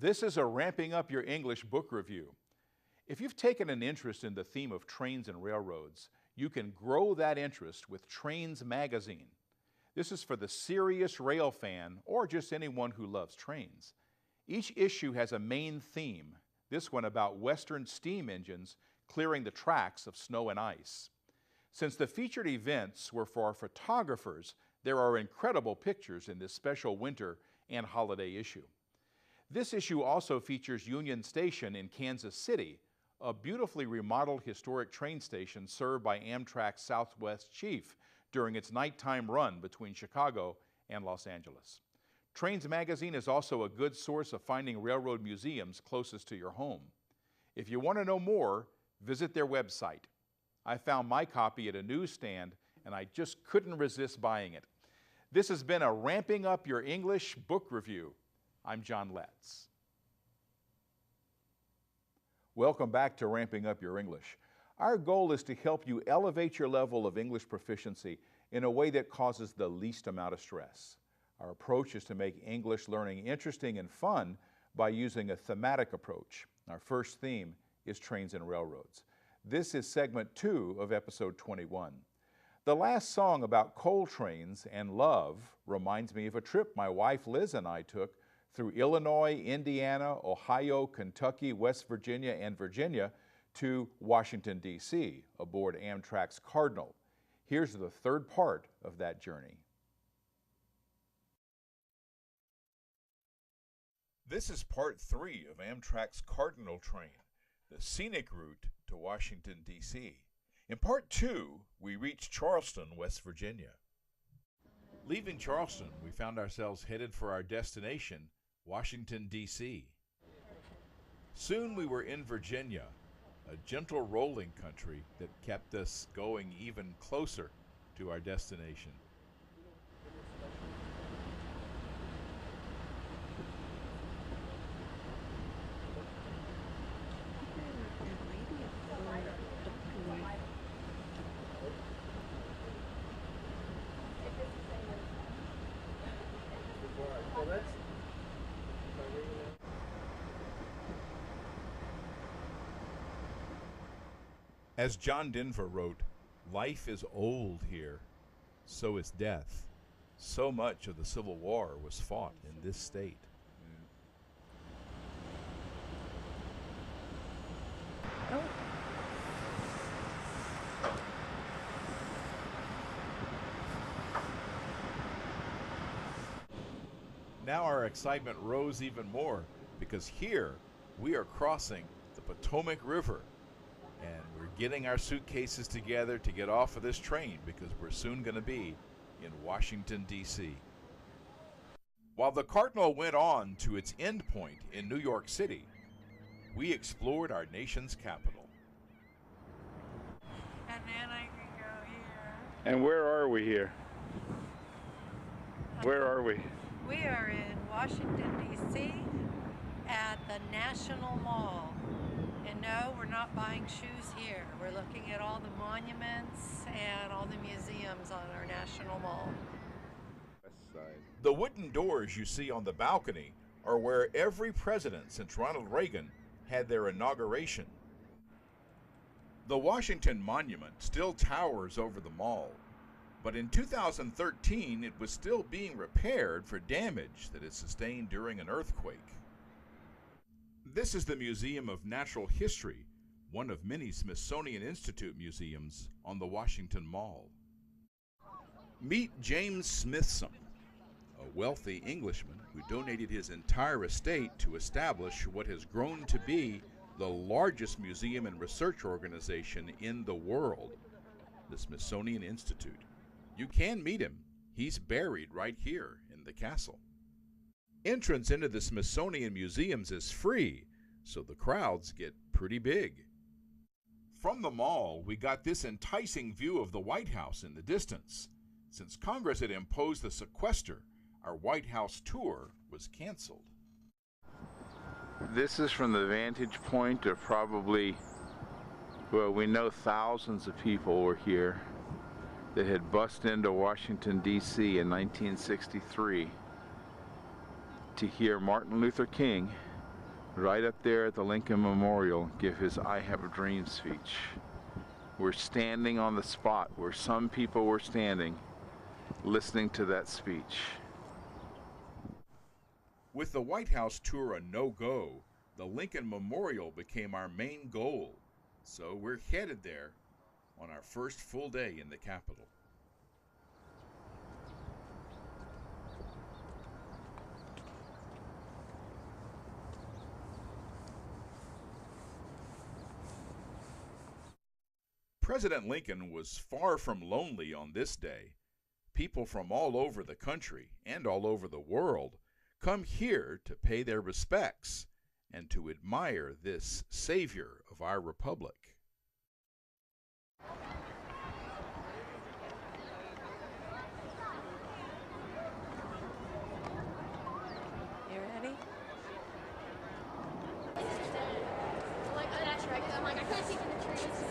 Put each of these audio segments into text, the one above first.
This is a Ramping Up Your English book review. If you've taken an interest in the theme of trains and railroads, you can grow that interest with Trains magazine. This is for the serious rail fan or just anyone who loves trains. Each issue has a main theme, this one about Western steam engines clearing the tracks of snow and ice. Since the featured events were for photographers, there are incredible pictures in this special winter and holiday issue. This issue also features Union Station in Kansas City, a beautifully remodeled historic train station served by Amtrak's Southwest Chief during its nighttime run between Chicago and Los Angeles. Trains magazine is also a good source of finding railroad museums closest to your home. If you want to know more, visit their website. I found my copy at a newsstand and I just couldn't resist buying it. This has been a Ramping Up Your English book review. I'm John Letts. Welcome back to Ramping Up Your English. Our goal is to help you elevate your level of English proficiency in a way that causes the least amount of stress. Our approach is to make English learning interesting and fun by using a thematic approach. Our first theme is trains and railroads. This is segment 2 of episode 21. The last song about coal trains and love reminds me of a trip my wife Liz and I took through Illinois, Indiana, Ohio, Kentucky, West Virginia, and Virginia to Washington, D.C. aboard Amtrak's Cardinal. Here's the third part of that journey. This is part 3 of Amtrak's Cardinal train, the scenic route to Washington, D.C. In part 2, we reached Charleston, West Virginia. Leaving Charleston, we found ourselves headed for our destination, Washington, D.C. Soon we were in Virginia, a gentle rolling country that kept us going even closer to our destination. As John Denver wrote, "Life is old here, so is death. So much of the Civil War was fought in this state." Now our excitement rose even more because here we are crossing the Potomac River. And we're getting our suitcases together to get off of this train because we're soon going to be in Washington, D.C. While the Cardinal went on to its end point in New York City, we explored our nation's capital. And then I can go here. And where are we here? Where are we? We are in Washington, D.C. at the National Mall. And no, we're not buying shoes here. We're looking at all the monuments and all the museums on our National Mall. West side. The wooden doors you see on the balcony are where every president since Ronald Reagan had their inauguration. The Washington Monument still towers over the mall, but in 2013 it was still being repaired for damage that it sustained during an earthquake. This is the Museum of Natural History, one of many Smithsonian Institute museums on the Washington Mall. Meet James Smithson, a wealthy Englishman who donated his entire estate to establish what has grown to be the largest museum and research organization in the world, the Smithsonian Institute. You can meet him. He's buried right here in the castle. Entrance into the Smithsonian Museums is free, so the crowds get pretty big. From the mall, we got this enticing view of the White House in the distance. Since Congress had imposed the sequester, our White House tour was canceled. This is from the vantage point of probably, well, we know thousands of people were here that had bussed into Washington, D.C. in 1963 to hear Martin Luther King right up there at the Lincoln Memorial, give his I Have a Dream speech. We're standing on the spot where some people were standing, listening to that speech. With the White House tour a no-go, the Lincoln Memorial became our main goal. So we're headed there on our first full day in the Capitol. President Lincoln was far from lonely on this day. People from all over the country and all over the world come here to pay their respects and to admire this savior of our republic. You ready? That's right, 'cause I'm like, I couldn't see from the trees.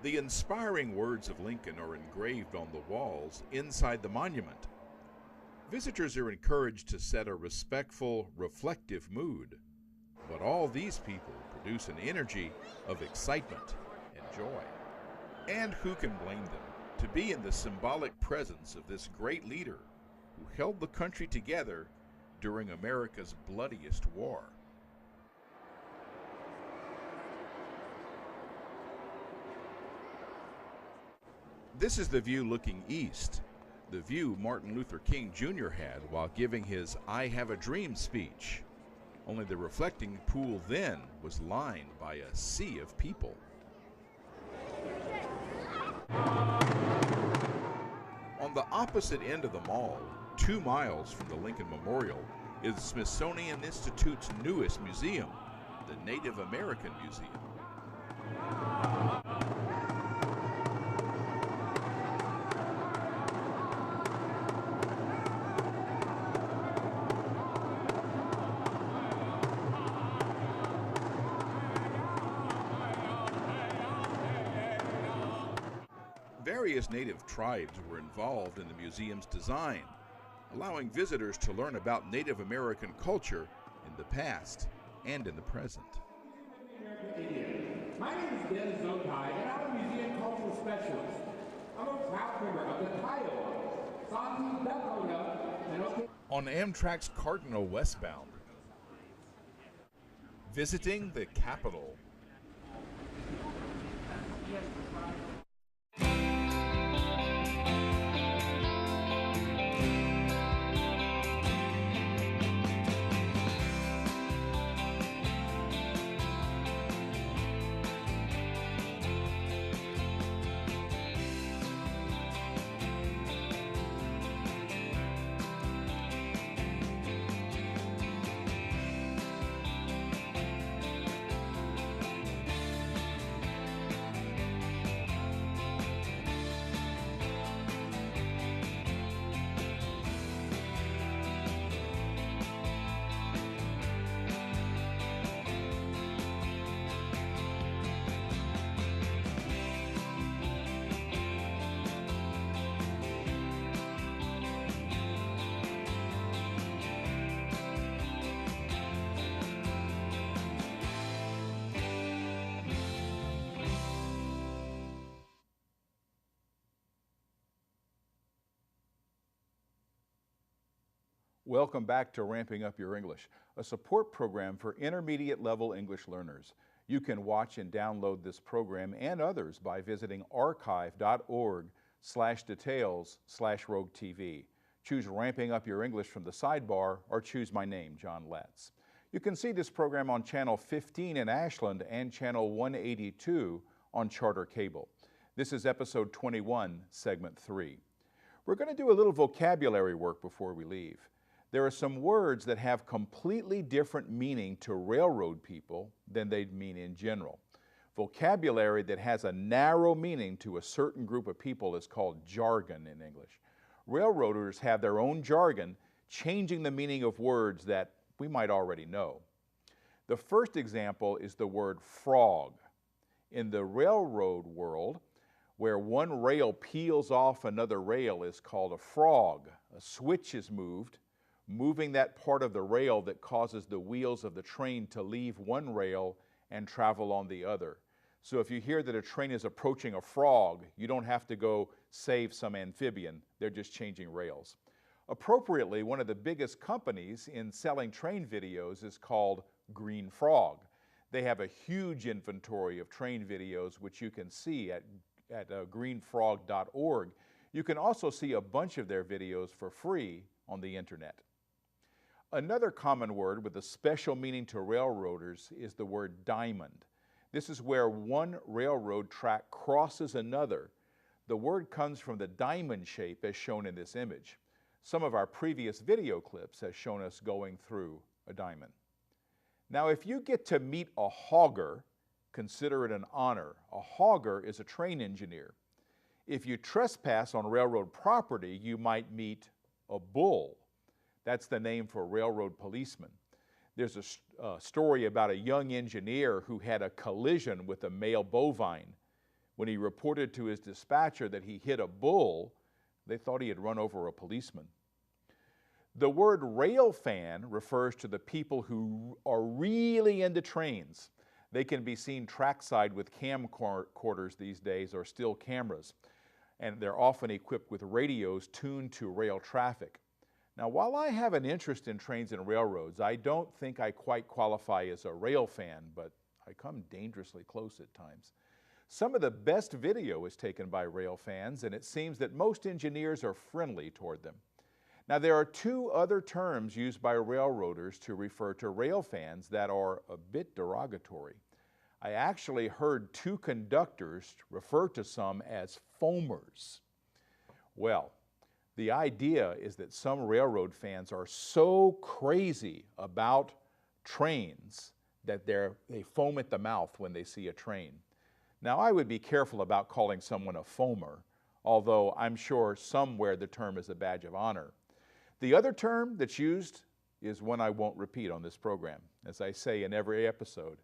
The inspiring words of Lincoln are engraved on the walls inside the monument. Visitors are encouraged to set a respectful, reflective mood. But all these people produce an energy of excitement and joy. And who can blame them to be in the symbolic presence of this great leader who held the country together during America's bloodiest war? This is the view looking east, the view Martin Luther King Jr. had while giving his I Have a Dream speech. Only the reflecting pool then was lined by a sea of people. On the opposite end of the mall, 2 miles from the Lincoln Memorial, is the Smithsonian Institute's newest museum, the Native American Museum. Various native tribes were involved in the museum's design, allowing visitors to learn about Native American culture in the past and in the present. My name is Ben Zokai, and I'm a museum cultural specialist. I'm a proud member of the Kiowa, Santi Dakota, and okay. On Amtrak's Cardinal westbound, visiting the Capitol. Welcome back to Ramping Up Your English, a support program for intermediate level English learners. You can watch and download this program and others by visiting archive.org/details/RogueTV. Choose Ramping Up Your English from the sidebar or choose my name, John Letts. You can see this program on Channel 15 in Ashland and Channel 182 on Charter Cable. This is Episode 21, Segment 3. We're going to do a little vocabulary work before we leave. There are some words that have completely different meaning to railroad people than they'd mean in general. Vocabulary that has a narrow meaning to a certain group of people is called jargon in English. Railroaders have their own jargon, changing the meaning of words that we might already know. The first example is the word frog. In the railroad world, where one rail peels off another rail is called a frog. A switch is moved, moving that part of the rail that causes the wheels of the train to leave one rail and travel on the other. So if you hear that a train is approaching a frog, you don't have to go save some amphibian. They're just changing rails. Appropriately, one of the biggest companies in selling train videos is called Green Frog. They have a huge inventory of train videos, which you can see at greenfrog.org. You can also see a bunch of their videos for free on the internet. Another common word with a special meaning to railroaders is the word diamond. This is where one railroad track crosses another. The word comes from the diamond shape as shown in this image. Some of our previous video clips have shown us going through a diamond. Now, if you get to meet a hogger, consider it an honor. A hogger is a train engineer. If you trespass on railroad property, you might meet a bull. That's the name for a railroad policeman. There's a story about a young engineer who had a collision with a male bovine. When he reported to his dispatcher that he hit a bull, they thought he had run over a policeman. The word rail fan refers to the people who are really into trains. They can be seen trackside with camcorders these days, or still cameras, and they're often equipped with radios tuned to rail traffic. Now, while I have an interest in trains and railroads, I don't think I quite qualify as a rail fan, but I come dangerously close at times. Some of the best video is taken by rail fans, and it seems that most engineers are friendly toward them. Now, there are two other terms used by railroaders to refer to rail fans that are a bit derogatory. I actually heard two conductors refer to some as foamers. Well, the idea is that some railroad fans are so crazy about trains that they foam at the mouth when they see a train. Now, I would be careful about calling someone a foamer, although I'm sure somewhere the term is a badge of honor. The other term that's used is one I won't repeat on this program. As I say in every episode,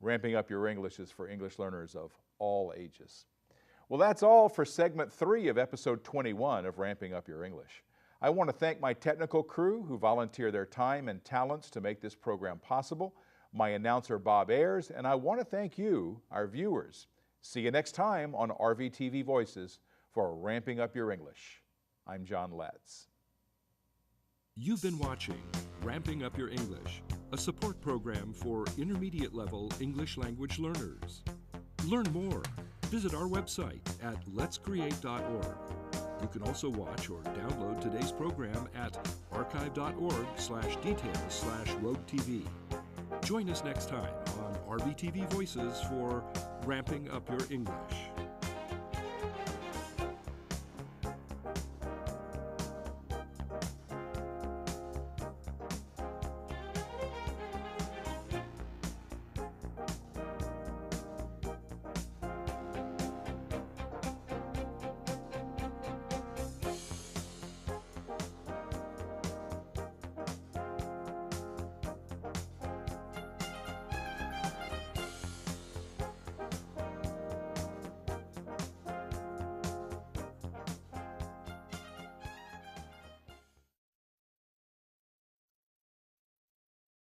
ramping up your English is for English learners of all ages. Well, that's all for segment 3 of episode 21 of Ramping Up Your English. I want to thank my technical crew who volunteer their time and talents to make this program possible, my announcer Bob Ayers, and I want to thank you, our viewers. See you next time on RVTV Voices for Ramping Up Your English. I'm John Letts. You've been watching Ramping Up Your English, a support program for intermediate level English language learners. Learn more. Visit our website at letscreate.org. You can also watch or download today's program at archive.org/details/roguetv. Join us next time on RVTV Voices for Ramping Up Your English.